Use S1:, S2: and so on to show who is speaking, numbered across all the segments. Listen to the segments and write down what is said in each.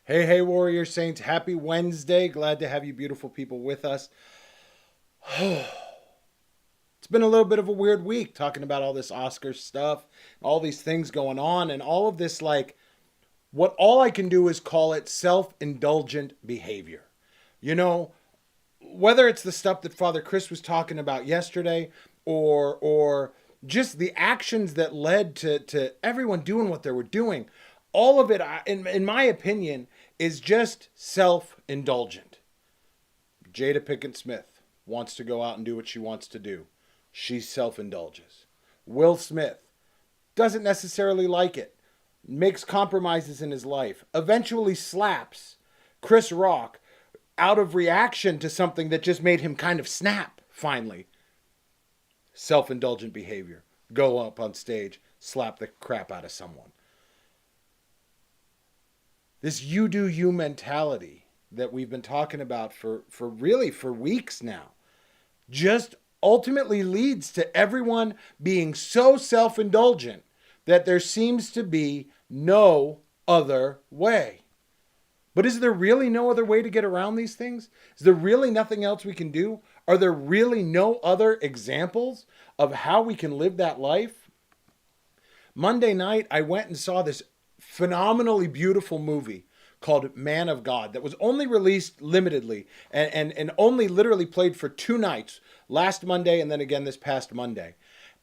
S1: Hey, hey, Warrior Saints. Happy Wednesday. Glad to have you beautiful people with us. It's been a little bit of a weird week talking about all this Oscar stuff, all these things going on, and all of this, what all I can do is call it self-indulgent behavior. You know, whether it's the stuff that Father Chris was talking about yesterday or just the actions that led to everyone doing what they were doing, all of it, in my opinion, is just self-indulgent. Jada Pinkett Smith wants to go out and do what she wants to do. She self-indulges. Will Smith doesn't necessarily like it, makes compromises in his life, eventually slaps Chris Rock out of reaction to something that just made him kind of snap, finally. Self-indulgent behavior. Go up on stage, slap the crap out of someone. This you do you mentality that we've been talking about for weeks now just ultimately leads to everyone being so self-indulgent that there seems to be no other way. But is there really no other way to get around these things? Is there really nothing else we can do? Are there really no other examples of how we can live that life? Monday night, I went and saw this phenomenally beautiful movie called Man of God that was only released limitedly and only literally played for 2 nights, last Monday and then again this past Monday.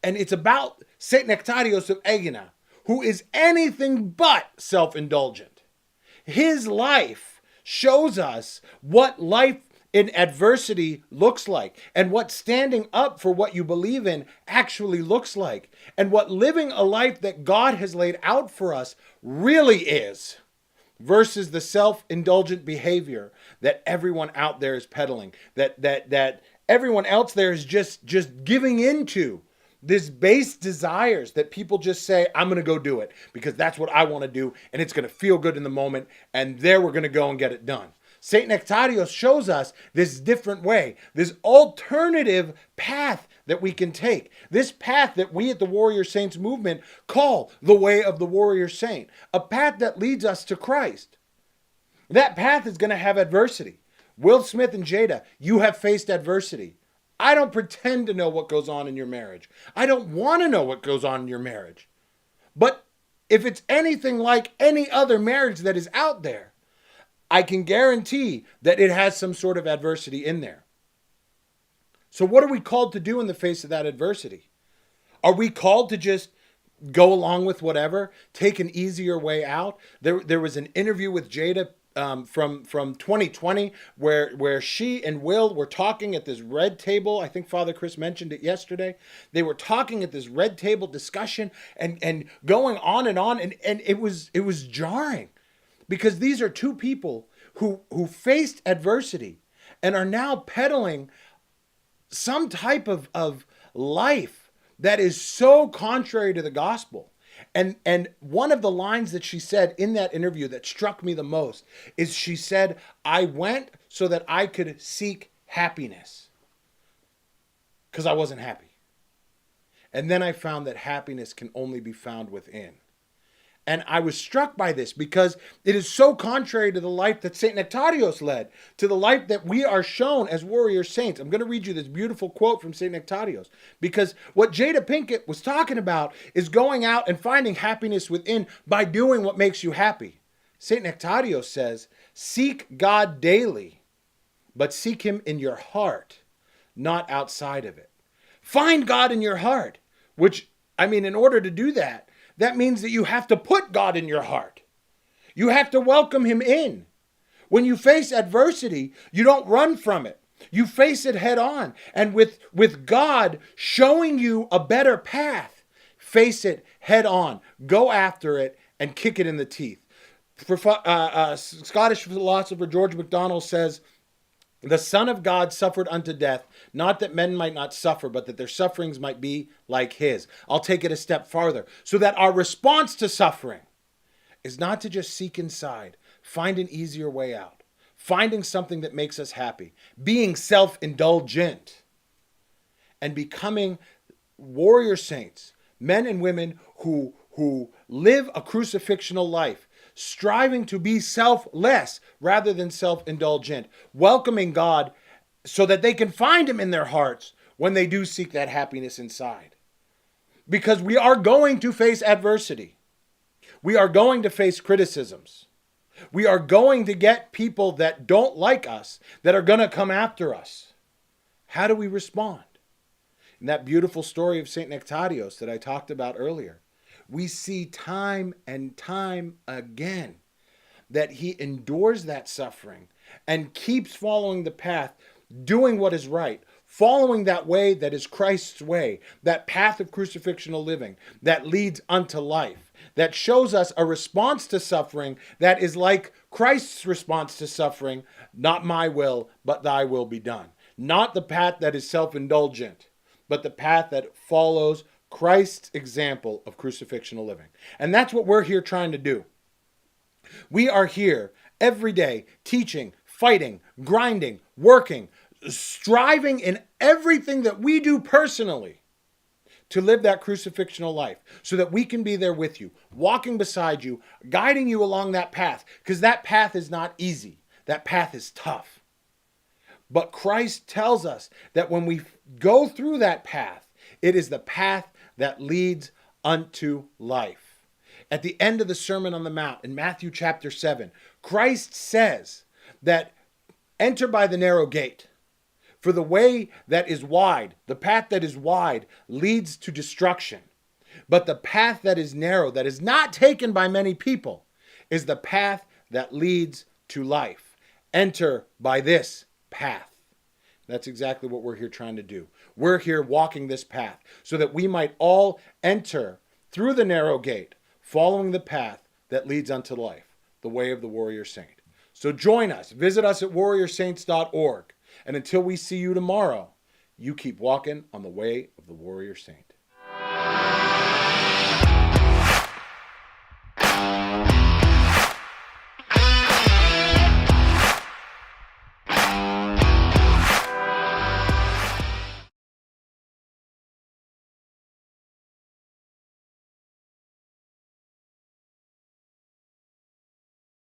S1: And it's about St. Nectarios of Egina, who is anything but self-indulgent. His life shows us what life in adversity looks like and what standing up for what you believe in actually looks like and what living a life that God has laid out for us really is versus the self-indulgent behavior that everyone out there is peddling, that everyone else there is just giving into this base desires that people just say, I'm going to go do it because that's what I want to do and it's going to feel good in the moment and there we're going to go and get it done. St. Nectarios shows us this different way, this alternative path that we can take, this path that we at the Warrior Saints movement call the way of the Warrior Saint, a path that leads us to Christ. That path is going to have adversity. Will Smith and Jada, you have faced adversity. I don't pretend to know what goes on in your marriage. I don't want to know what goes on in your marriage. But if it's anything like any other marriage that is out there, I can guarantee that it has some sort of adversity in there. So what are we called to do in the face of that adversity? Are we called to just go along with whatever, take an easier way out? There was an interview with Jada from 2020 where she and Will were talking at this red table. I think Father Chris mentioned it yesterday. They were talking at this red table discussion and going on and it was jarring because these are two people who faced adversity and are now peddling some type of life that is so contrary to the gospel. And one of the lines that she said in that interview that struck me the most is she said, I went so that I could seek happiness because I wasn't happy. And then I found that happiness can only be found within. And I was struck by this because it is so contrary to the life that St. Nectarios led, to the life that we are shown as warrior saints. I'm going to read you this beautiful quote from St. Nectarios because what Jada Pinkett was talking about is going out and finding happiness within by doing what makes you happy. St. Nectarios says, seek God daily, but seek him in your heart, not outside of it. Find God in your heart, which, in order to do that, that means that you have to put God in your heart. You have to welcome him in. When you face adversity, you don't run from it. You face it head on. And with God showing you a better path, face it head on. Go after it and kick it in the teeth. Scottish philosopher George MacDonald says, the Son of God suffered unto death, not that men might not suffer, but that their sufferings might be like his. I'll take it a step farther, so that our response to suffering is not to just seek inside, find an easier way out, finding something that makes us happy, being self-indulgent, and becoming warrior saints, men and women who live a crucifixional life, striving to be selfless rather than self-indulgent, welcoming God so that they can find him in their hearts when they do seek that happiness inside. Because we are going to face adversity. We are going to face criticisms. We are going to get people that don't like us, that are going to come after us. How do we respond? In that beautiful story of St. Nectarios that I talked about earlier, we see time and time again that he endures that suffering and keeps following the path, doing what is right, following that way that is Christ's way, that path of crucifixional living that leads unto life, that shows us a response to suffering that is like Christ's response to suffering, not my will, but thy will be done. Not the path that is self-indulgent, but the path that follows Christ's example of crucifixional living. And that's what we're here trying to do. We are here every day teaching, fighting, grinding, working, striving in everything that we do personally to live that crucifixional life so that we can be there with you, walking beside you, guiding you along that path, because that path is not easy. That path is tough. But Christ tells us that when we go through that path, it is the path that leads unto life. At the end of the Sermon on the Mount in Matthew chapter 7, Christ says that enter by the narrow gate. For the way that is wide, the path that is wide, leads to destruction. But the path that is narrow, that is not taken by many people, is the path that leads to life. Enter by this path. That's exactly what we're here trying to do. We're here walking this path so that we might all enter through the narrow gate, following the path that leads unto life, the way of the warrior saint. So join us. Visit us at warriorsaints.org. And until we see you tomorrow, you keep walking on the way of the warrior saint.